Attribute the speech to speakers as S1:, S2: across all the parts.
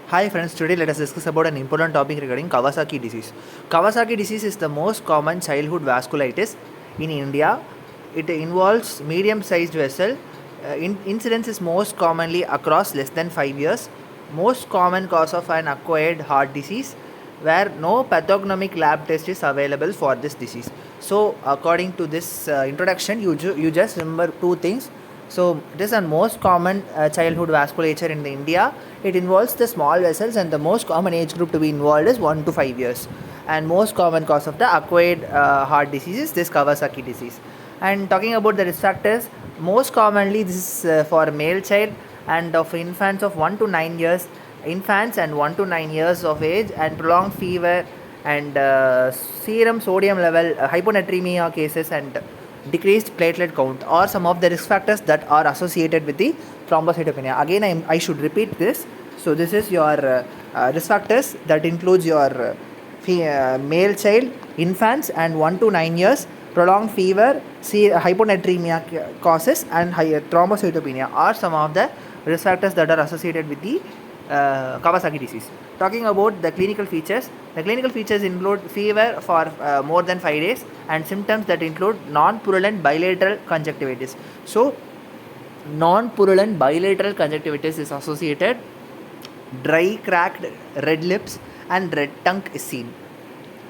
S1: Hi friends, today let us discuss about an important topic regarding Kawasaki disease. Kawasaki disease is the most common childhood vasculitis in India. It involves medium-sized vessel. Incidence is most commonly across less than 5 years. Most common cause of an acquired heart disease where no pathognomic lab test is available for this disease. So according to this introduction, you just remember two things. So it is the most common childhood vasculature in India. It involves the small vessels and the most common age group to be involved is 1 to 5 years. And most common cause of the acquired heart disease is this Kawasaki disease. And talking about the risk factors, most commonly this is for male child and of infants of 1 to 9 years, infants and 1 to 9 years of age, and prolonged fever and serum sodium level, hyponatremia cases, and decreased platelet count are some of the risk factors that are associated with the thrombocytopenia. Again, I should repeat this. So this is your risk factors that includes your male child, infants and 1 to 9 years, prolonged fever, hyponatremia causes, and thrombocytopenia are some of the risk factors that are associated with the Kawasaki disease. Talking about the clinical features include fever for more than 5 days and symptoms that include non-purulent bilateral conjunctivitis. So, non-purulent bilateral conjunctivitis is associated. Dry, cracked, red lips and red tongue is seen.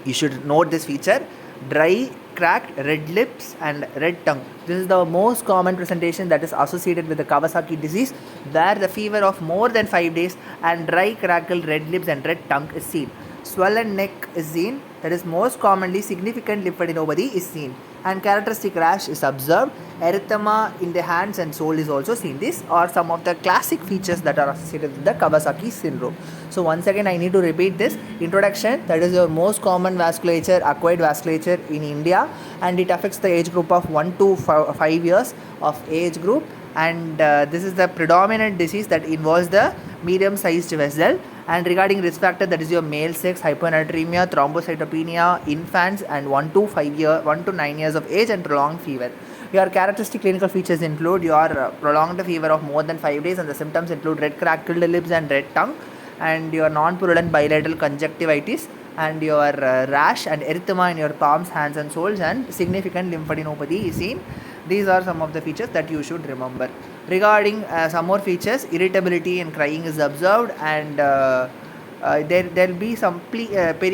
S1: You should note this feature. Dry, cracked, red lips and red tongue. This is the most common presentation that is associated with the Kawasaki disease, where the fever of more than 5 days and dry, crackled, red lips and red tongue is seen. Swollen neck is seen. That is most commonly significant lymphadenopathy is seen, and characteristic rash is observed. Erythema in the hands and soul is also seen. These are some of the classic features that are associated with the Kawasaki syndrome. So once again, I need to repeat this introduction. That is your most common vasculature, acquired vasculature in India, and it affects the age group of 1 to 5 years of age group. And this is the predominant disease that involves the medium-sized vessel. And regarding risk factor, that is your male sex, hyponatremia, thrombocytopenia, infants, and 1 to 9 years of age, and prolonged fever. Your characteristic clinical features include your prolonged fever of more than 5 days, and the symptoms include red crackled lips and red tongue, and your non-purulent bilateral conjunctivitis, and your rash and erythema in your palms, hands, and soles, and significant lymphadenopathy is seen. These are some of the features that you should remember. Regarding some more features, irritability and crying is observed, and there will be some periungual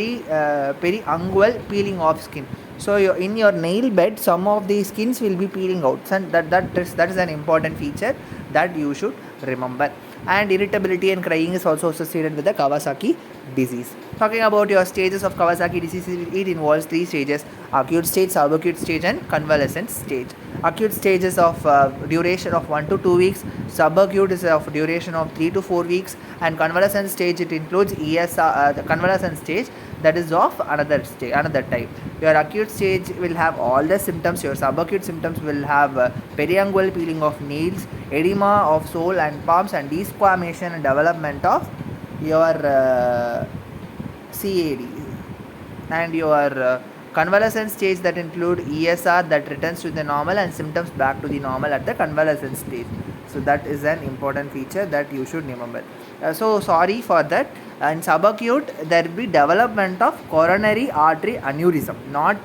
S1: peeling of skin. So in your nail bed, some of the skins will be peeling out, and that is an important feature that you should remember. And irritability and crying is also associated with the Kawasaki disease. Talking about your stages of Kawasaki disease, it involves 3 stages: acute stage, subacute stage, and convalescent stage. Acute stage is of duration of 1 to 2 weeks, subacute is of duration of 3 to 4 weeks, and convalescent stage, it includes ESR, the convalescent stage, that is of another type. Your acute stage will have all the symptoms. Your subacute symptoms will have periungual peeling of nails, edema of sole and palms, and desquamation and development of your CAD. And your convalescent stage that include ESR that returns to the normal and symptoms back to the normal at the convalescent stage. So that is an important feature that you should remember. So sorry for that. In subacute, there will be development of coronary artery aneurysm, not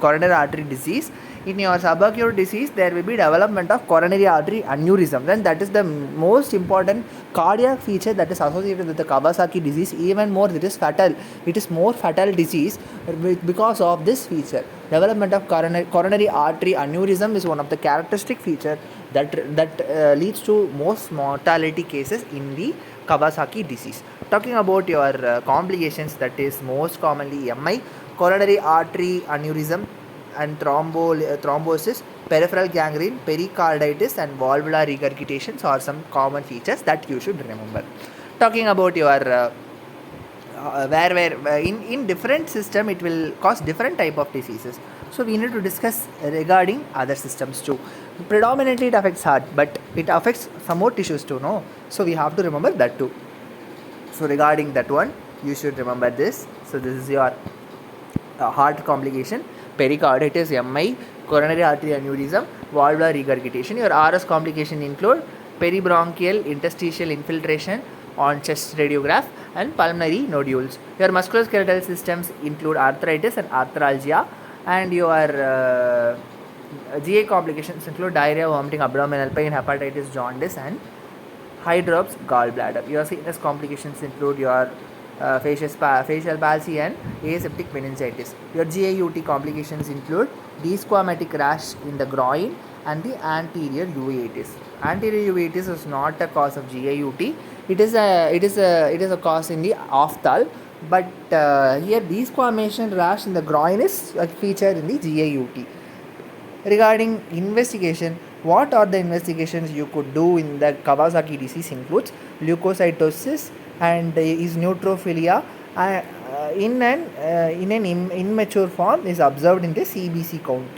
S1: coronary artery disease. In your subacute disease, there will be development of coronary artery aneurysm. Then that is the most important cardiac feature that is associated with the Kawasaki disease. Even more, it is fatal. It is more fatal disease because of this feature. Development of coronary artery aneurysm is one of the characteristic feature that leads to most mortality cases in the Kawasaki disease. Talking about your complications, that is most commonly MI, coronary artery aneurysm, and thrombosis, peripheral gangrene, pericarditis, and valvular regurgitations are some common features that you should remember. Talking about your where in different system it will cause different type of diseases. So we need to discuss regarding other systems too. Predominantly it affects heart, but it affects some more tissues too, no? So we have to remember that too. So regarding that one, you should remember this. So this is your heart complication: pericarditis, MI, coronary artery aneurysm, valvular regurgitation. Your RS complication include peribronchial interstitial infiltration, on chest radiograph, and pulmonary nodules. Your musculoskeletal systems include arthritis and arthralgia, and your GA complications include diarrhea, vomiting, abdominal pain, hepatitis, jaundice, and hydrops, gallbladder. Your CNS complications include your facial palsy and aseptic meningitis. Your GAUT complications include desquamatic rash in the groin and the anterior uveitis. Anterior uveitis is not a cause of GAUT. It is a cause in the ophthal, but here desquamation rash in the groin is a feature in the GAUT. Regarding investigation, what are the investigations you could do in the Kawasaki disease includes leukocytosis and is neutrophilia in an immature form is observed in the CBC count,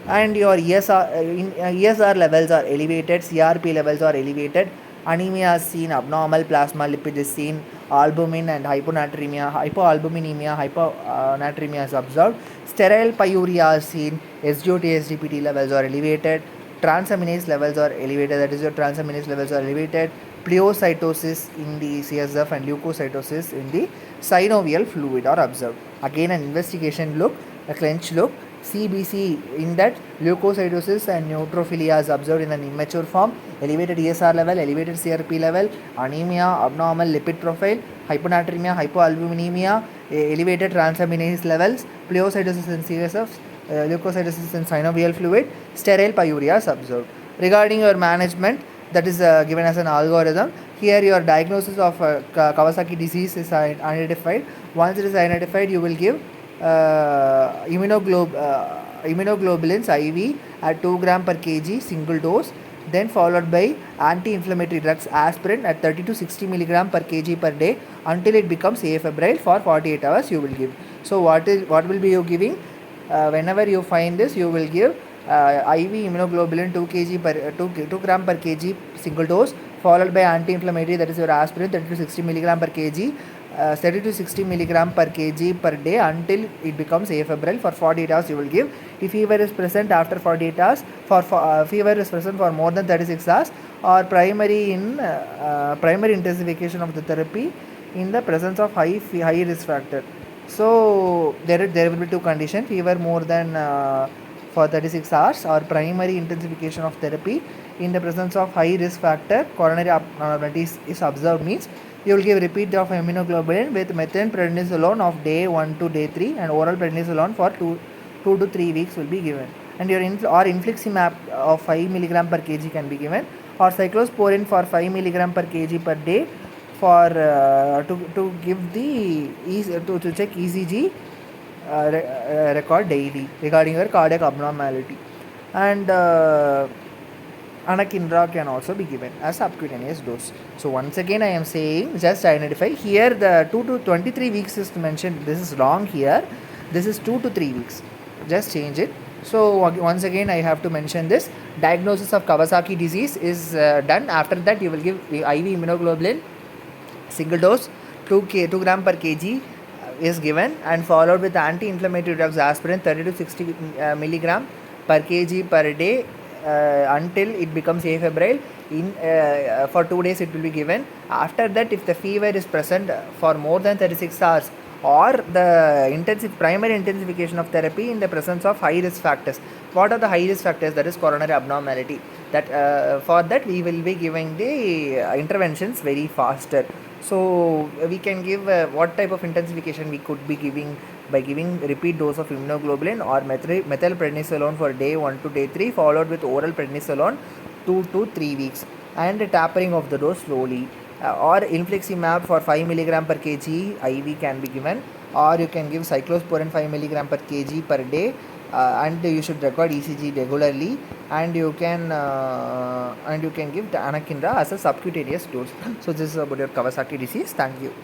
S1: and your ESR levels are elevated, CRP levels are elevated, anemia is seen, abnormal plasma lipid is seen, albumin and hypoalbuminemia, hyponatremia is observed, sterile pyuria is seen, SGOT, SGPT levels are elevated, transaminase levels are elevated, that is your transaminase levels are elevated, pleocytosis in the CSF and leukocytosis in the synovial fluid are observed. Again an investigation look, a clench look, CBC in that leukocytosis and neutrophilia is observed in an immature form, elevated ESR level, elevated CRP level, anemia, abnormal lipid profile, hyponatremia, hypoalbuminemia, elevated transaminase levels, pleocytosis in CSF, leukocytosis in synovial fluid, sterile pyuria is observed. Regarding your management, that is given as an algorithm. Here your diagnosis of Kawasaki disease is identified. Once it is identified, you will give immunoglobulins IV at 2 gram per kg single dose, then followed by anti-inflammatory drugs aspirin at 30 to 60 milligram per kg per day until it becomes afebrile for 48 hours you will give. So what will be you giving? Whenever you find this, you will give IV immunoglobulin 2 gram per kg single dose, followed by anti-inflammatory, that is your aspirin 30 to 60 milligram per kg, 30 to 60 milligram per kg per day until it becomes afebrile for 48 hours you will give. If fever is present after 48 hours, fever is present for more than 36 hours, or primary intensification of the therapy in the presence of high risk factor. So there will be two conditions: fever more than for 36 hours, or primary intensification of therapy in the presence of high risk factor. Coronary abnormalities is observed means you will give repeat of immunoglobulin with methylprednisolone of day 1 to day 3 and oral prednisolone for 2 to 3 weeks will be given, and your infliximab of 5 milligram per kg can be given, or cyclosporin for 5 milligram per kg per day for to give the to check ECG record daily regarding your cardiac abnormality, and anakinra can also be given as subcutaneous dose. So once again I am saying, just identify here the 2 to 23 weeks is mentioned. This is wrong here. This is 2 to 3 weeks. Just change it. So once again I have to mention this. Diagnosis of Kawasaki disease is done. After that you will give IV immunoglobulin single dose 2 gram per kg is given, and followed with anti-inflammatory drugs aspirin 30 to 60 milligram per kg per day until it becomes afebrile. For 2 days it will be given. After that, if the fever is present for more than 36 hours, or the primary intensification of therapy in the presence of high risk factors. What are the high risk factors? That is coronary abnormality. That for that we will be giving the interventions very faster. So we can give what type of intensification we could be giving by giving repeat dose of immunoglobulin or methylprednisolone for day 1 to day 3, followed with oral prednisolone 2 to 3 weeks, and tapering of the dose slowly. Or infliximab for 5 milligram per kg IV can be given, or you can give cyclosporin 5 milligram per kg per day, and you should record ECG regularly, and you can give the anakinra as a subcutaneous dose. So this is about your Kawasaki disease. Thank you.